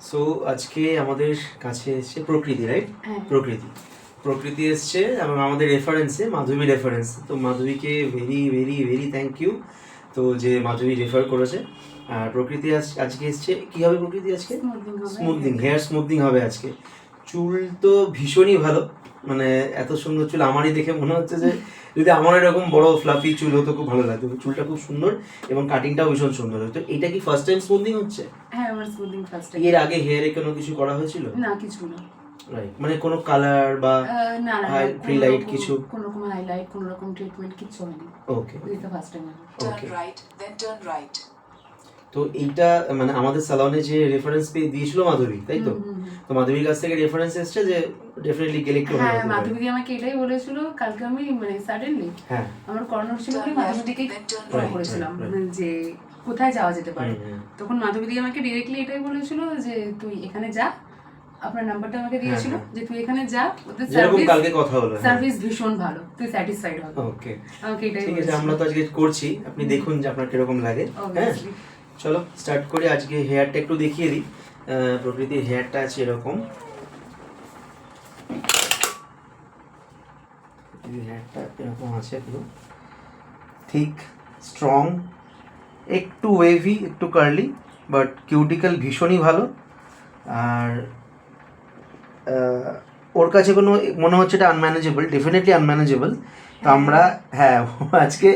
So আজকে আমাদের কাছে এসছে প্রকৃতি, রাইট? প্রকৃতি এসছে এবং আমাদের রেফারেন্সে মাধবী রেফারেন্স। তো মাধবীকে very very very thank you. তো যে মাধবী রেফার করেছে। আর প্রকৃতি আজকে এসছে কী হবে প্রকৃতি আজকে? স্মুথনিং, হেয়ার স্মুথনিং হবে আজকে। চুল তো ভীষণই ভালো, মানে এত সুন্দর চুল আমারই দেখে মনে হচ্ছে যে যদি আমার এরকম বড় ফ্লাফি চুল হতো খুব ভালো লাগতো। চুলটা খুব সুন্দর এবং কাটিংটাও ভীষণ সুন্দর হতো। এটা কি ফার্স্ট টাইম স্মুথনিং হচ্ছে? হ্যাঁ, আমার স্মুথনিং ফার্স্ট টাইম। এর আগে হেয়ারে কোনো কিছু করা হয়েছিল? না, কিছু না। রাইট, মানে কোনো কালার বা না না, প্রি লাইট কিছু? কোনো রকম হাইলাইট, কোনো রকম ট্রিটমেন্ট কিছু হয়নি। Okay, this the first time. Okay, right then turn right. তো এইটা মানে আমাদের সালনে যে রেফারেন্স পেয়ে দিয়েছিল মাধবী, তাই তো? তো মাধবীর কাছ থেকে রেফারেন্স এসেছে যে ডেফিনেটলি গেলে একটু ভালো হ্যাঁ, হবে। মাধবী আমাকে এটাই বলেছিল কালকে। আমি মানে সাডেনলি আমার কর্নার ছিল কি মাধবীদিকে ফোন করেছিলাম যে কোথায় যাওয়া যেতে পারে। তখন মাধবী আমাকে ডিরেক্টলি এটাই বলেছিল যে তুই এখানে যা, আপনার নাম্বারটা আমাকে দিয়েছিল যে তুই এখানে যা, ওদের যেরকম কালকে কথা হলো, সার্ভিস ভীষণ ভালো, তুই স্যাটিসফাইড হবে। ওকে, আমাকে এটাই ঠিক আছে, আমরা তো আজকে করছি, আপনি দেখুন যে আপনার কিরকম লাগে। হ্যাঁ, চলো স্টার্ট করি। আজকে হেয়ারটা একটু দেখিয়ে দিই। প্রকৃতির হেয়ারটা আছে এরকম, হেয়ারটা এরকম আছে, পুরো ঠিক স্ট্রং, একটু ওয়েভি, একটু কার্লি, বাট কিউটিক্যাল ভীষণই ভালো। আর ওর কাছে কোনো মনে হচ্ছে এটা আনম্যানেজেবল, ডেফিনেটলি আনম্যানেজেবল। তো আমরা হ্যাঁ, আজকে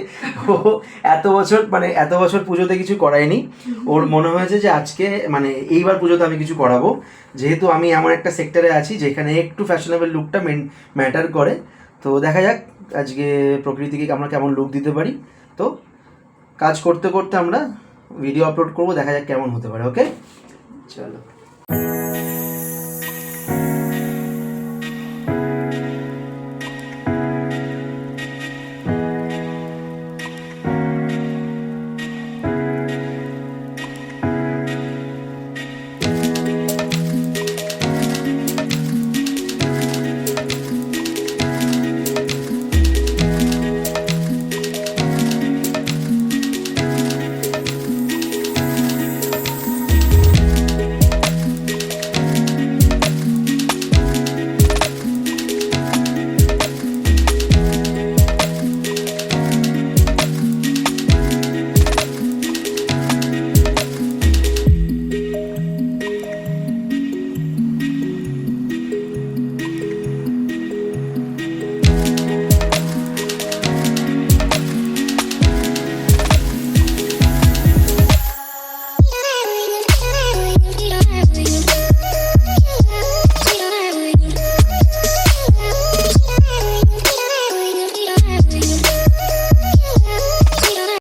ও এত বছর পুজোতে কিছু করায়নি। ওর মনে হয়েছে যে আজকে মানে এইবার পুজোতে আমি কিছু করাবো, যেহেতু আমি এমন একটা সেক্টরে আছি যেখানে একটু ফ্যাশনেবল লুকটা ম্যাটার করে। তো দেখা যাক আজকে প্রকৃতিকে আমরা কেমন লুক দিতে পারি। তো কাজ করতে করতে আমরা ভিডিও আপলোড করবো, দেখা যাক কেমন হতে পারে। ওকে, চলো।